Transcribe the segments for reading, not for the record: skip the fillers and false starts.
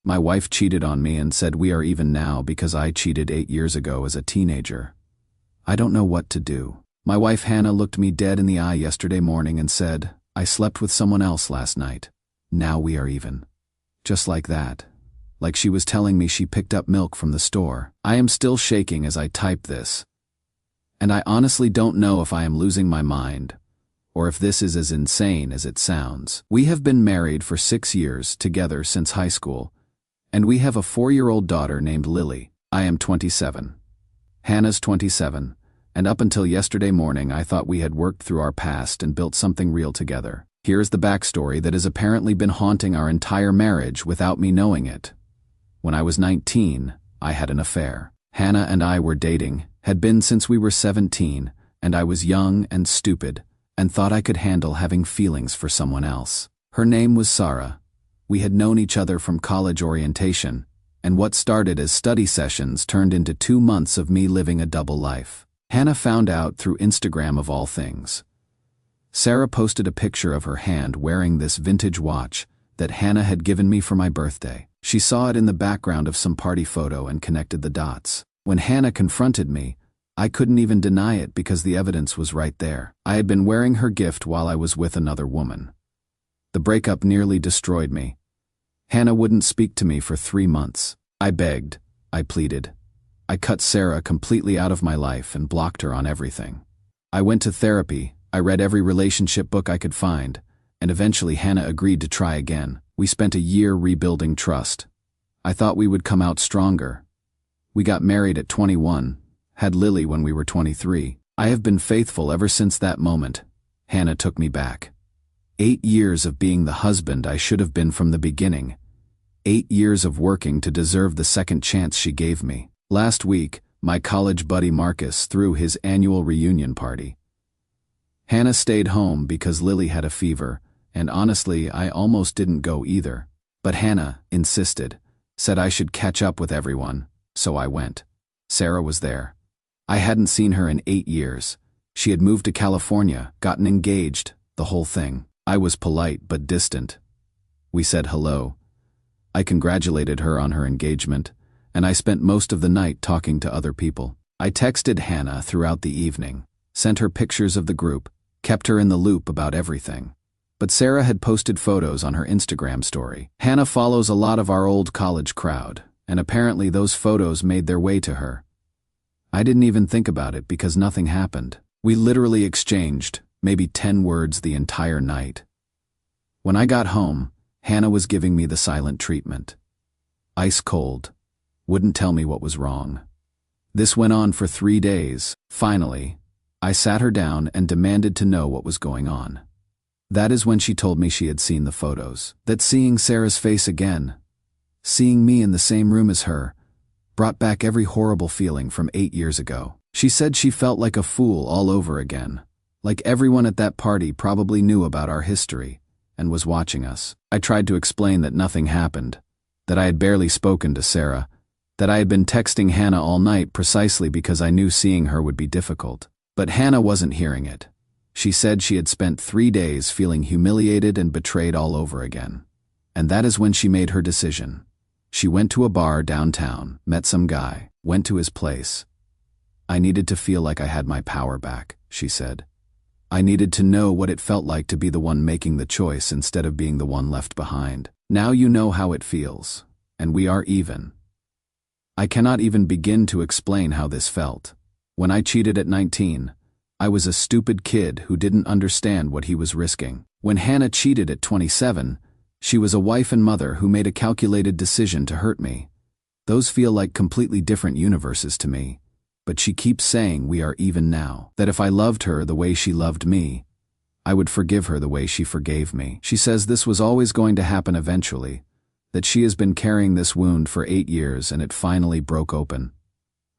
My wife cheated on me and said we are even now because I cheated 8 years ago as a teenager. I don't know what to do. My wife Hannah looked me dead in the eye yesterday morning and said, I slept with someone else last night. Now we are even. Just like that. Like she was telling me she picked up milk from the store. I am still shaking as I type this. And I honestly don't know if I am losing my mind, or if this is as insane as it sounds. We have been married for 6 years together since high school, and we have a 4-year-old daughter named Lily. I am 27. Hannah's 27, and up until yesterday morning I thought we had worked through our past and built something real together. Here's the backstory that has apparently been haunting our entire marriage without me knowing it. When I was 19, I had an affair. Hannah and I were dating, had been since we were 17, and I was young and stupid, and thought I could handle having feelings for someone else. Her name was Sarah. We had known each other from college orientation, and what started as study sessions turned into 2 months of me living a double life. Hannah found out through Instagram of all things. Sarah posted a picture of her hand wearing this vintage watch that Hannah had given me for my birthday. She saw it in the background of some party photo and connected the dots. When Hannah confronted me, I couldn't even deny it because the evidence was right there. I had been wearing her gift while I was with another woman. The breakup nearly destroyed me. Hannah wouldn't speak to me for 3 months. I begged. I pleaded. I cut Sarah completely out of my life and blocked her on everything. I went to therapy. I read every relationship book I could find, and eventually Hannah agreed to try again. We spent a year rebuilding trust. I thought we would come out stronger. We got married at 21, had Lily when we were 23. I have been faithful ever since that moment. Hannah took me back. 8 years of being the husband I should have been from the beginning. 8 years of working to deserve the second chance she gave me. Last week, my college buddy Marcus threw his annual reunion party. Hannah stayed home because Lily had a fever, and honestly, I almost didn't go either. But Hannah insisted, said I should catch up with everyone, so I went. Sarah was there. I hadn't seen her in 8 years. She had moved to California, gotten engaged, the whole thing. I was polite but distant. We said hello. I congratulated her on her engagement, and I spent most of the night talking to other people. I texted Hannah throughout the evening, sent her pictures of the group, kept her in the loop about everything. But Sarah had posted photos on her Instagram story. Hannah follows a lot of our old college crowd, and apparently those photos made their way to her. I didn't even think about it because nothing happened. We literally exchanged maybe 10 words the entire night. When I got home, Hannah was giving me the silent treatment. Ice cold. Wouldn't tell me what was wrong. This went on for 3 days. Finally, I sat her down and demanded to know what was going on. That is when she told me she had seen the photos. That seeing Sarah's face again, seeing me in the same room as her, brought back every horrible feeling from 8 years ago. She said she felt like a fool all over again, like everyone at that party probably knew about our history and was watching us. I tried to explain that nothing happened, that I had barely spoken to Sarah, that I had been texting Hannah all night precisely because I knew seeing her would be difficult. But Hannah wasn't hearing it. She said she had spent 3 days feeling humiliated and betrayed all over again. And that is when she made her decision. She went to a bar downtown, met some guy, went to his place. I needed to feel like I had my power back, she said. I needed to know what it felt like to be the one making the choice instead of being the one left behind. Now you know how it feels, and we are even. I cannot even begin to explain how this felt. When I cheated at 19, I was a stupid kid who didn't understand what he was risking. When Hannah cheated at 27, she was a wife and mother who made a calculated decision to hurt me. Those feel like completely different universes to me. But she keeps saying we are even now, that if I loved her the way she loved me, I would forgive her the way she forgave me. She says this was always going to happen eventually, that she has been carrying this wound for 8 years and it finally broke open.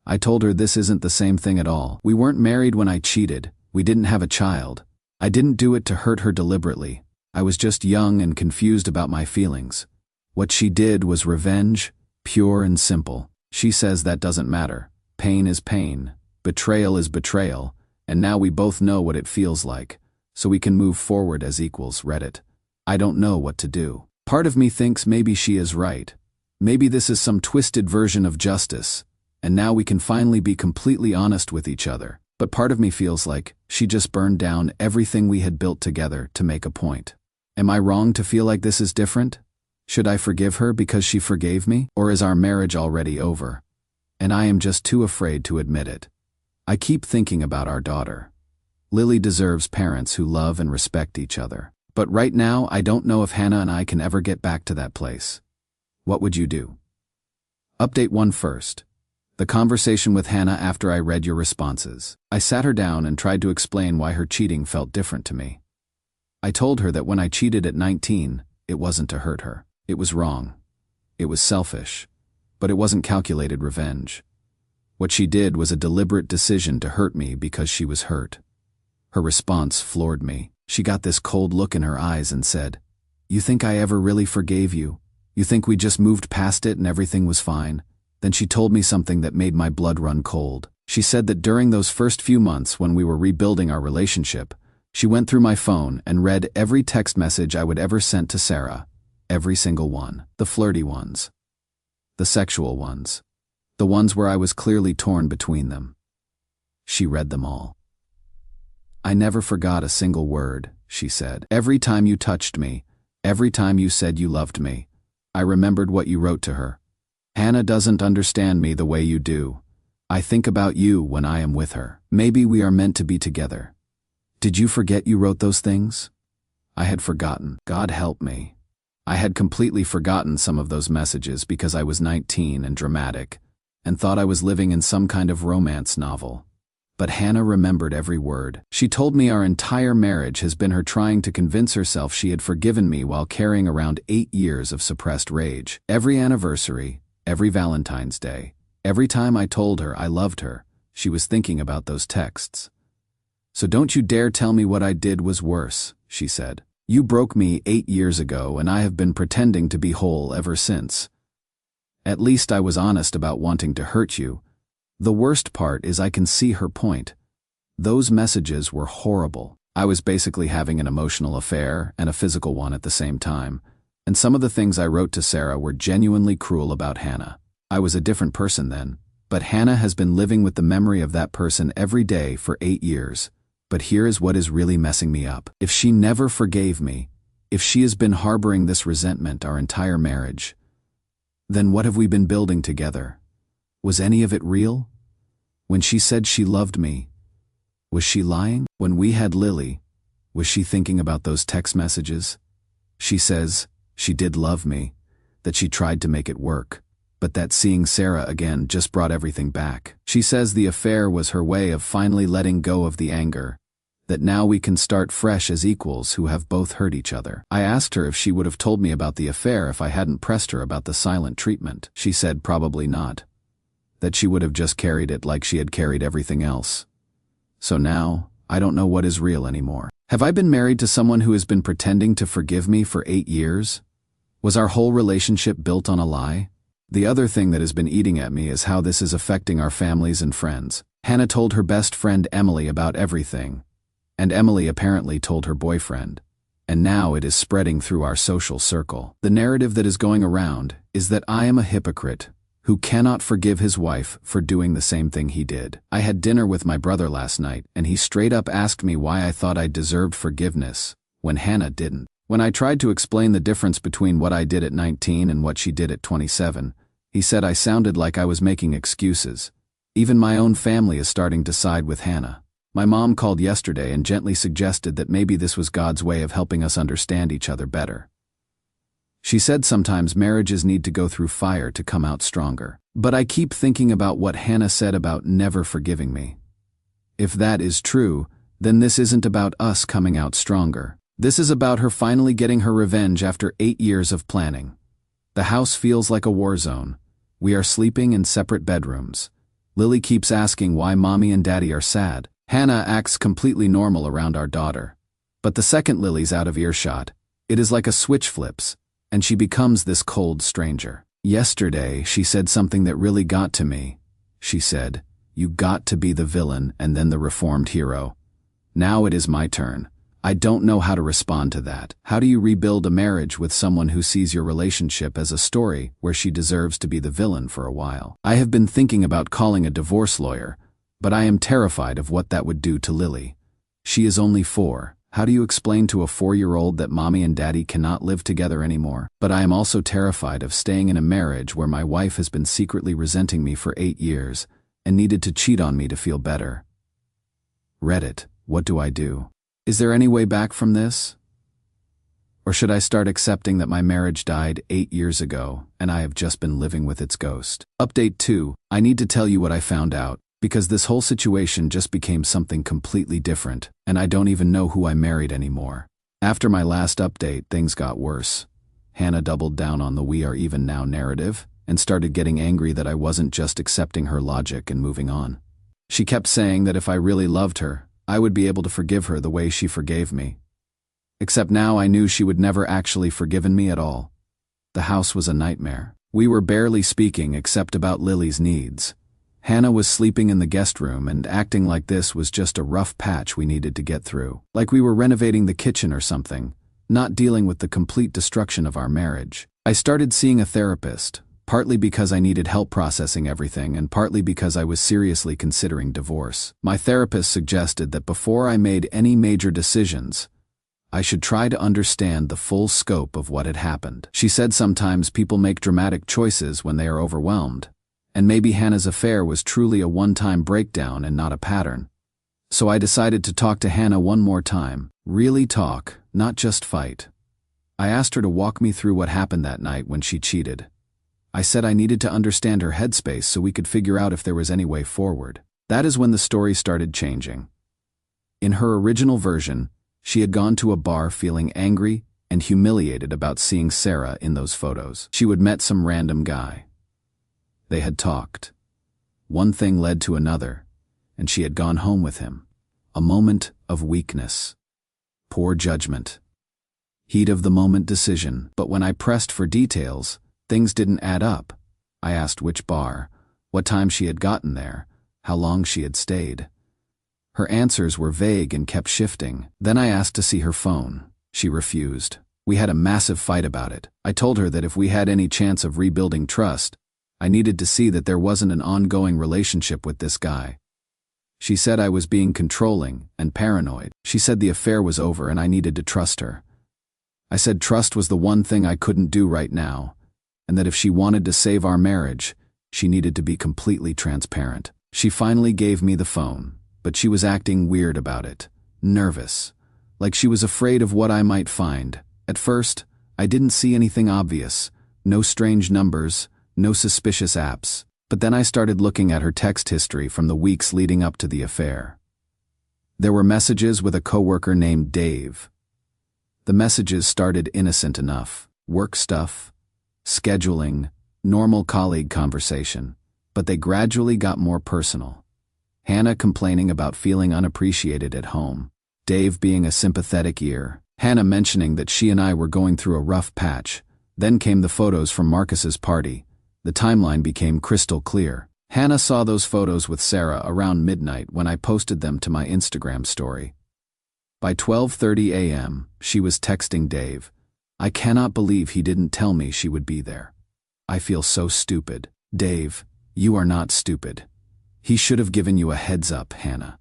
I told her this isn't the same thing at all. We weren't married when I cheated. We didn't have a child. I didn't do it to hurt her deliberately. I was just young and confused about my feelings. What she did was revenge, pure and simple. She says that doesn't matter. Pain is pain. Betrayal is betrayal. And now we both know what it feels like, so we can move forward as equals. Reddit. I don't know what to do. Part of me thinks maybe she is right. Maybe this is some twisted version of justice, and now we can finally be completely honest with each other. But part of me feels like she just burned down everything we had built together to make a point. Am I wrong to feel like this is different? Should I forgive her because she forgave me? Or is our marriage already over, and I am just too afraid to admit it? I keep thinking about our daughter. Lily deserves parents who love and respect each other. But right now, I don't know if Hannah and I can ever get back to that place. What would you do? Update 1 first. The conversation with Hannah after I read your responses. I sat her down and tried to explain why her cheating felt different to me. I told her that when I cheated at 19, it wasn't to hurt her. It was wrong. It was selfish. But it wasn't calculated revenge. What she did was a deliberate decision to hurt me because she was hurt. Her response floored me. She got this cold look in her eyes and said, "You think I ever really forgave you? You think we just moved past it and everything was fine?" Then she told me something that made my blood run cold. She said that during those first few months when we were rebuilding our relationship, she went through my phone and read every text message I would ever sent to Sarah. Every single one. The flirty ones. The sexual ones. The ones where I was clearly torn between them. She read them all. "I never forgot a single word," she said. "Every time you touched me, every time you said you loved me, I remembered what you wrote to her. Hannah doesn't understand me the way you do. I think about you when I am with her. Maybe we are meant to be together. Did you forget you wrote those things?" I had forgotten. God help me. I had completely forgotten some of those messages because I was 19 and dramatic, and thought I was living in some kind of romance novel. But Hannah remembered every word. She told me our entire marriage has been her trying to convince herself she had forgiven me while carrying around 8 years of suppressed rage. Every anniversary, every Valentine's Day, every time I told her I loved her, she was thinking about those texts. "So don't you dare tell me what I did was worse," she said. "You broke me 8 years ago and I have been pretending to be whole ever since. At least I was honest about wanting to hurt you. The worst part is I can see her point. Those messages were horrible. I was basically having an emotional affair and a physical one at the same time, and some of the things I wrote to Sarah were genuinely cruel about Hannah. I was a different person then, but Hannah has been living with the memory of that person every day for 8 years. But here is what is really messing me up. If she never forgave me, if she has been harboring this resentment our entire marriage, then what have we been building together? Was any of it real? When she said she loved me, was she lying? When we had Lily, was she thinking about those text messages? She says she did love me, that she tried to make it work, but that seeing Sarah again just brought everything back. She says the affair was her way of finally letting go of the anger, that now we can start fresh as equals who have both hurt each other. I asked her if she would have told me about the affair if I hadn't pressed her about the silent treatment. She said probably not. That she would have just carried it like she had carried everything else. So now, I don't know what is real anymore. Have I been married to someone who has been pretending to forgive me for 8 years? Was our whole relationship built on a lie? The other thing that has been eating at me is how this is affecting our families and friends. Hannah told her best friend Emily about everything, and Emily apparently told her boyfriend. And now it is spreading through our social circle. The narrative that is going around is that I am a hypocrite who cannot forgive his wife for doing the same thing he did. I had dinner with my brother last night, and he straight up asked me why I thought I deserved forgiveness when Hannah didn't. When I tried to explain the difference between what I did at 19 and what she did at 27, he said I sounded like I was making excuses. Even my own family is starting to side with Hannah. My mom called yesterday and gently suggested that maybe this was God's way of helping us understand each other better. She said sometimes marriages need to go through fire to come out stronger. But I keep thinking about what Hannah said about never forgiving me. If that is true, then this isn't about us coming out stronger. This is about her finally getting her revenge after 8 years of planning. The house feels like a war zone. We are sleeping in separate bedrooms. Lily keeps asking why mommy and daddy are sad. Hannah acts completely normal around our daughter. But the second Lily's out of earshot, it is like a switch flips, and she becomes this cold stranger. Yesterday, she said something that really got to me. She said, "You got to be the villain and then the reformed hero. Now it is my turn. I don't know how to respond to that. How do you rebuild a marriage with someone who sees your relationship as a story where she deserves to be the villain for a while? I have been thinking about calling a divorce lawyer, but I am terrified of what that would do to Lily. She is only 4. How do you explain to a 4-year-old that mommy and daddy cannot live together anymore? But I am also terrified of staying in a marriage where my wife has been secretly resenting me for 8 years and needed to cheat on me to feel better. Reddit, what do I do? Is there any way back from this? Or should I start accepting that my marriage died 8 years ago and I have just been living with its ghost? Update 2, I need to tell you what I found out, because this whole situation just became something completely different, and I don't even know who I married anymore. After my last update, things got worse. Hannah doubled down on the "we are even now" narrative and started getting angry that I wasn't just accepting her logic and moving on. She kept saying that if I really loved her, I would be able to forgive her the way she forgave me. Except now I knew she would never actually forgiven me at all. The house was a nightmare. We were barely speaking except about Lily's needs. Hannah was sleeping in the guest room and acting like this was just a rough patch we needed to get through. Like we were renovating the kitchen or something, not dealing with the complete destruction of our marriage. I started seeing a therapist, partly because I needed help processing everything and partly because I was seriously considering divorce. My therapist suggested that before I made any major decisions, I should try to understand the full scope of what had happened. She said sometimes people make dramatic choices when they are overwhelmed, and maybe Hannah's affair was truly a one-time breakdown and not a pattern. So I decided to talk to Hannah one more time. Really talk, not just fight. I asked her to walk me through what happened that night when she cheated. I said I needed to understand her headspace so we could figure out if there was any way forward. That is when the story started changing. In her original version, she had gone to a bar feeling angry and humiliated about seeing Sarah in those photos. She would met some random guy. They had talked. One thing led to another, and she had gone home with him. A moment of weakness. Poor judgment. Heat of the moment decision. But when I pressed for details, things didn't add up. I asked which bar, what time she had gotten there, how long she had stayed. Her answers were vague and kept shifting. Then I asked to see her phone. She refused. We had a massive fight about it. I told her that if we had any chance of rebuilding trust, I needed to see that there wasn't an ongoing relationship with this guy. She said I was being controlling and paranoid. She said the affair was over and I needed to trust her. I said trust was the one thing I couldn't do right now, and that if she wanted to save our marriage, she needed to be completely transparent. She finally gave me the phone, but she was acting weird about it, nervous, like she was afraid of what I might find. At first, I didn't see anything obvious, no strange numbers, no suspicious apps, but then I started looking at her text history from the weeks leading up to the affair. There were messages with a coworker named Dave. The messages started innocent enough, work stuff, scheduling, normal colleague conversation, but they gradually got more personal. Hannah complaining about feeling unappreciated at home, Dave being a sympathetic ear, Hannah mentioning that she and I were going through a rough patch. Then came the photos from Marcus's party. The timeline became crystal clear. Hannah saw those photos with Sarah around midnight when I posted them to my Instagram story. By 12:30 a.m., she was texting Dave, "I cannot believe he didn't tell me she would be there. I feel so stupid." Dave, you are not stupid. He should have given you a heads up, Hannah.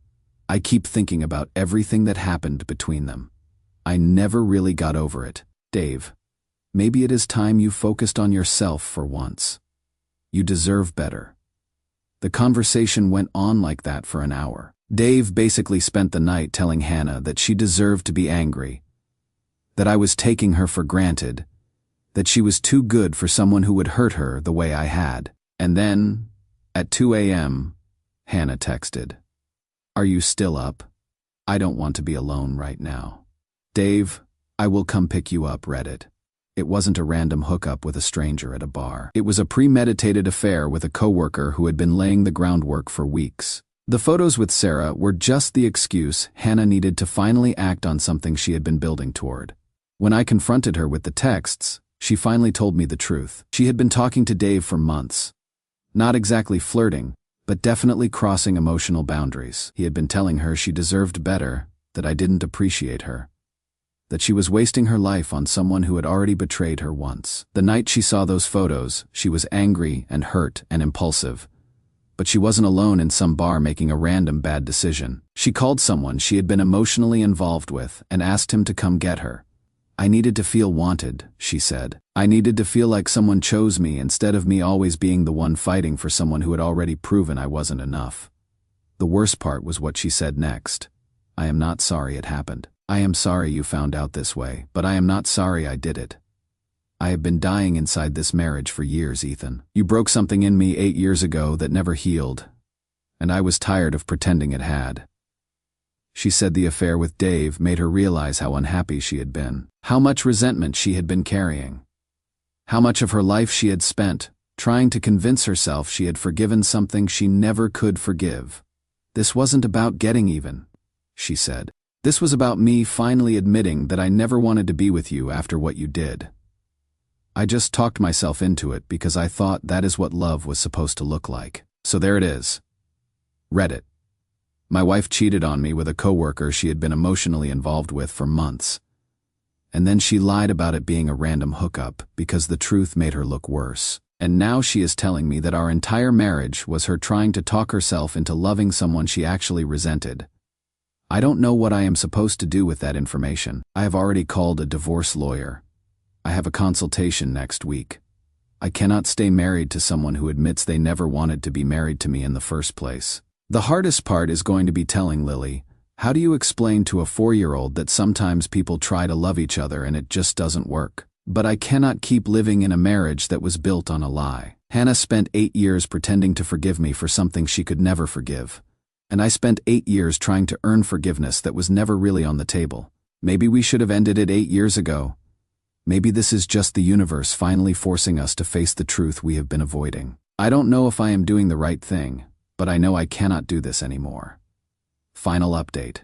I keep thinking about everything that happened between them. I never really got over it. Dave, maybe it is time you focused on yourself for once. You deserve better. The conversation went on like that for an hour. Dave basically spent the night telling Hannah that she deserved to be angry, that I was taking her for granted, that she was too good for someone who would hurt her the way I had. And then, at 2 a.m., Hannah texted, "Are you still up? I don't want to be alone right now. Dave, I will come pick you up." Reddit. It wasn't a random hookup with a stranger at a bar. It was a premeditated affair with a coworker who had been laying the groundwork for weeks. The photos with Sarah were just the excuse Hannah needed to finally act on something she had been building toward. When I confronted her with the texts, she finally told me the truth. She had been talking to Dave for months. Not exactly flirting, but definitely crossing emotional boundaries. He had been telling her she deserved better, that I didn't appreciate her, that she was wasting her life on someone who had already betrayed her once. The night she saw those photos, she was angry and hurt and impulsive. But she wasn't alone in some bar making a random bad decision. She called someone she had been emotionally involved with and asked him to come get her. I needed to feel wanted, she said. I needed to feel like someone chose me instead of me always being the one fighting for someone who had already proven I wasn't enough. The worst part was what she said next. I am not sorry it happened. I am sorry you found out this way, but I am not sorry I did it. I have been dying inside this marriage for years, Ethan. You broke something in me 8 years ago that never healed, and I was tired of pretending it had. She said the affair with Dave made her realize how unhappy she had been, how much resentment she had been carrying, how much of her life she had spent trying to convince herself she had forgiven something she never could forgive. This wasn't about getting even, she said. This was about me finally admitting that I never wanted to be with you after what you did. I just talked myself into it because I thought that is what love was supposed to look like. So there it is. Reddit. My wife cheated on me with a coworker she had been emotionally involved with for months. And then she lied about it being a random hookup because the truth made her look worse. And now she is telling me that our entire marriage was her trying to talk herself into loving someone she actually resented. I don't know what I am supposed to do with that information. I have already called a divorce lawyer. I have a consultation next week. I cannot stay married to someone who admits they never wanted to be married to me in the first place. The hardest part is going to be telling Lily, how do you explain to a 4-year-old that sometimes people try to love each other and it just doesn't work? But I cannot keep living in a marriage that was built on a lie. Hannah spent 8 years pretending to forgive me for something she could never forgive. And I spent 8 years trying to earn forgiveness that was never really on the table. Maybe we should have ended it 8 years ago. Maybe this is just the universe finally forcing us to face the truth we have been avoiding. I don't know if I am doing the right thing, but I know I cannot do this anymore. Final update.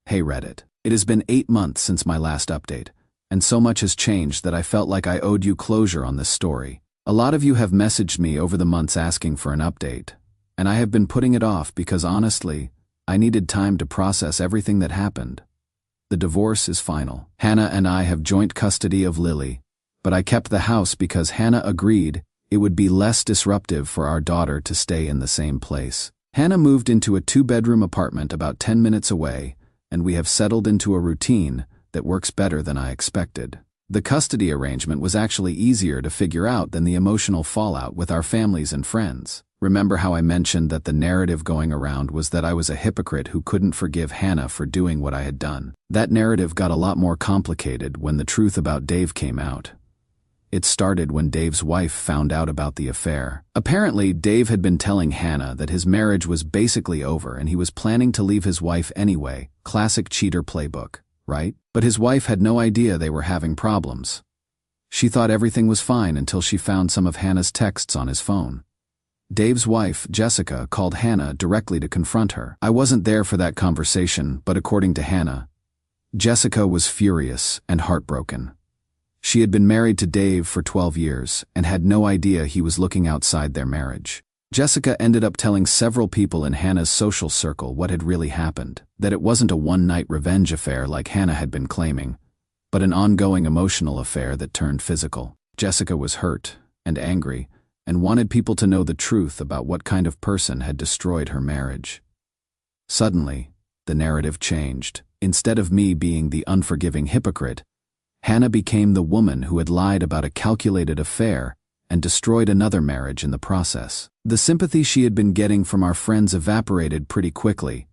Hey Reddit. It has been 8 months since my last update, and so much has changed that I felt like I owed you closure on this story. A lot of you have messaged me over the months asking for an update, and I have been putting it off because honestly, I needed time to process everything that happened. The divorce is final. Hannah and I have joint custody of Lily, but I kept the house because Hannah agreed it would be less disruptive for our daughter to stay in the same place. Hannah moved into a 2-bedroom apartment about 10 minutes away, and we have settled into a routine that works better than I expected. The custody arrangement was actually easier to figure out than the emotional fallout with our families and friends. Remember how I mentioned that the narrative going around was that I was a hypocrite who couldn't forgive Hannah for doing what I had done? That narrative got a lot more complicated when the truth about Dave came out. It started when Dave's wife found out about the affair. Apparently, Dave had been telling Hannah that his marriage was basically over and he was planning to leave his wife anyway. Classic cheater playbook, right? But his wife had no idea they were having problems. She thought everything was fine until she found some of Hannah's texts on his phone. Dave's wife, Jessica, called Hannah directly to confront her. I wasn't there for that conversation, but according to Hannah, Jessica was furious and heartbroken. She had been married to Dave for 12 years and had no idea he was looking outside their marriage. Jessica ended up telling several people in Hannah's social circle what had really happened, that it wasn't a one-night revenge affair like Hannah had been claiming, but an ongoing emotional affair that turned physical. Jessica was hurt and angry and wanted people to know the truth about what kind of person had destroyed her marriage. Suddenly, the narrative changed. Instead of me being the unforgiving hypocrite, Hannah became the woman who had lied about a calculated affair and destroyed another marriage in the process. The sympathy she had been getting from our friends evaporated pretty quickly.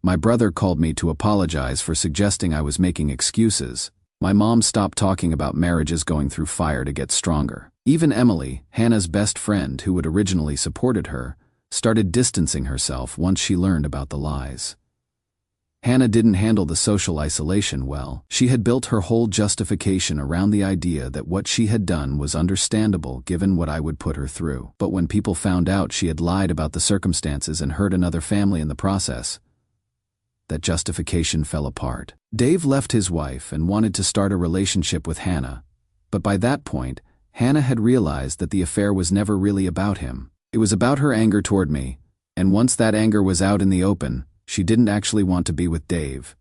My brother called me to apologize for suggesting I was making excuses. My mom stopped talking about marriages going through fire to get stronger. Even Emily, Hannah's best friend who had originally supported her, started distancing herself once she learned about the lies. Hannah didn't handle the social isolation well. She had built her whole justification around the idea that what she had done was understandable given what I would put her through. But when people found out she had lied about the circumstances and hurt another family in the process, that justification fell apart. Dave left his wife and wanted to start a relationship with Hannah, but by that point, Hannah had realized that the affair was never really about him. It was about her anger toward me, and once that anger was out in the open, she didn't actually want to be with Dave.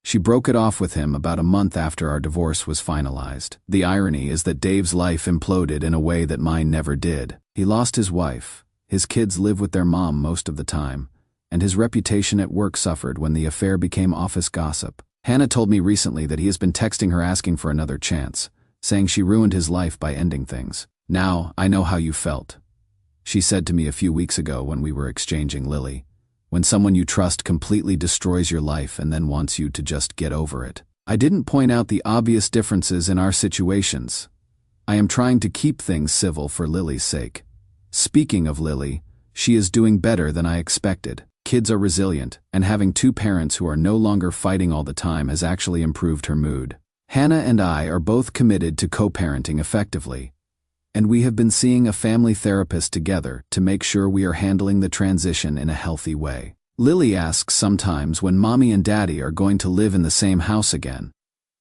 She broke it off with him about a month after our divorce was finalized. The irony is that Dave's life imploded in a way that mine never did. He lost his wife, his kids live with their mom most of the time, and his reputation at work suffered when the affair became office gossip. Hannah told me recently that he has been texting her asking for another chance, saying she ruined his life by ending things. "Now, I know how you felt," she said to me a few weeks ago when we were exchanging Lily. "When someone you trust completely destroys your life and then wants you to just get over it." I didn't point out the obvious differences in our situations. I am trying to keep things civil for Lily's sake. Speaking of Lily, she is doing better than I expected. Kids are resilient, and having two parents who are no longer fighting all the time has actually improved her mood. Hannah and I are both committed to co-parenting effectively, and we have been seeing a family therapist together to make sure we are handling the transition in a healthy way. Lily asks sometimes when mommy and daddy are going to live in the same house again,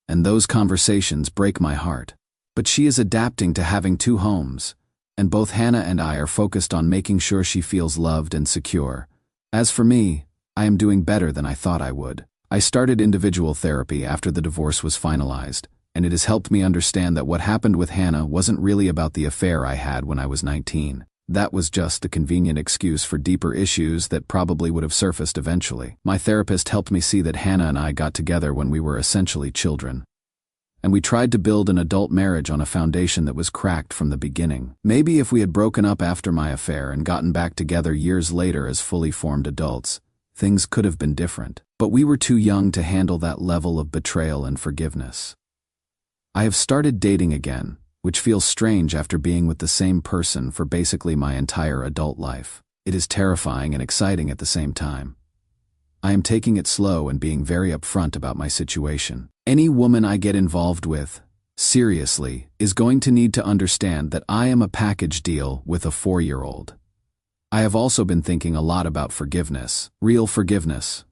and those conversations break my heart. But she is adapting to having two homes, and both Hannah and I are focused on making sure she feels loved and secure. As for me, I am doing better than I thought I would. I started individual therapy after the divorce was finalized, and it has helped me understand that what happened with Hannah wasn't really about the affair I had when I was 19. That was just a convenient excuse for deeper issues that probably would have surfaced eventually. My therapist helped me see that Hannah and I got together when we were essentially children, and we tried to build an adult marriage on a foundation that was cracked from the beginning. Maybe if we had broken up after my affair and gotten back together years later as fully formed adults, things could have been different. But we were too young to handle that level of betrayal and forgiveness. I have started dating again, which feels strange after being with the same person for basically my entire adult life. It is terrifying and exciting at the same time. I am taking it slow and being very upfront about my situation. Any woman I get involved with, seriously, is going to need to understand that I am a package deal with a 4-year-old. I have also been thinking a lot about forgiveness, real forgiveness.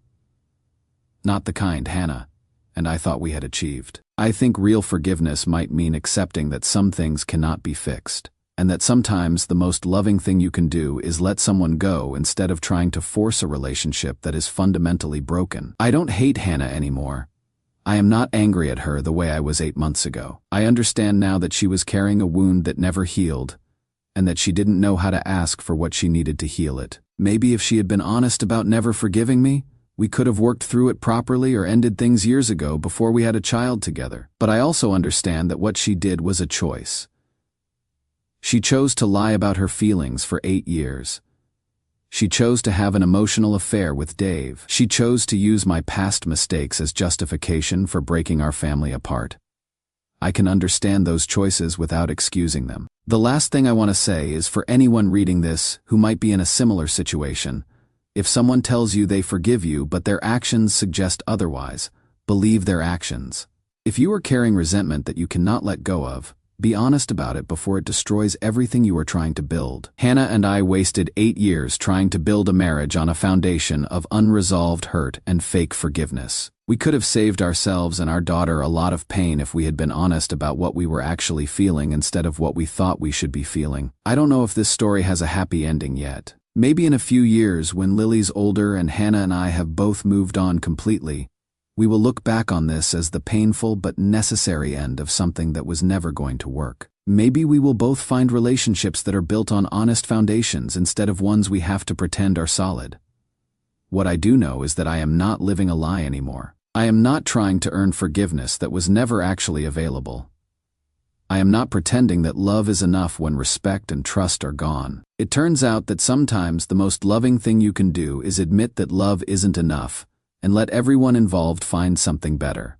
Not the kind Hannah and I thought we had achieved. I think real forgiveness might mean accepting that some things cannot be fixed, and that sometimes the most loving thing you can do is let someone go instead of trying to force a relationship that is fundamentally broken. I don't hate Hannah anymore. I am not angry at her the way I was 8 months ago. I understand now that she was carrying a wound that never healed, and that she didn't know how to ask for what she needed to heal it. Maybe if she had been honest about never forgiving me, we could have worked through it properly or ended things years ago before we had a child together. But I also understand that what she did was a choice. She chose to lie about her feelings for 8 years. She chose to have an emotional affair with Dave. She chose to use my past mistakes as justification for breaking our family apart. I can understand those choices without excusing them. The last thing I want to say is for anyone reading this who might be in a similar situation, if someone tells you they forgive you but their actions suggest otherwise, believe their actions. If you are carrying resentment that you cannot let go of, be honest about it before it destroys everything you are trying to build. Hannah and I wasted 8 years trying to build a marriage on a foundation of unresolved hurt and fake forgiveness. We could have saved ourselves and our daughter a lot of pain if we had been honest about what we were actually feeling instead of what we thought we should be feeling. I don't know if this story has a happy ending yet. Maybe in a few years when Lily's older and Hannah and I have both moved on completely, we will look back on this as the painful but necessary end of something that was never going to work. Maybe we will both find relationships that are built on honest foundations instead of ones we have to pretend are solid. What I do know is that I am not living a lie anymore. I am not trying to earn forgiveness that was never actually available. I am not pretending that love is enough when respect and trust are gone. It turns out that sometimes the most loving thing you can do is admit that love isn't enough, and let everyone involved find something better.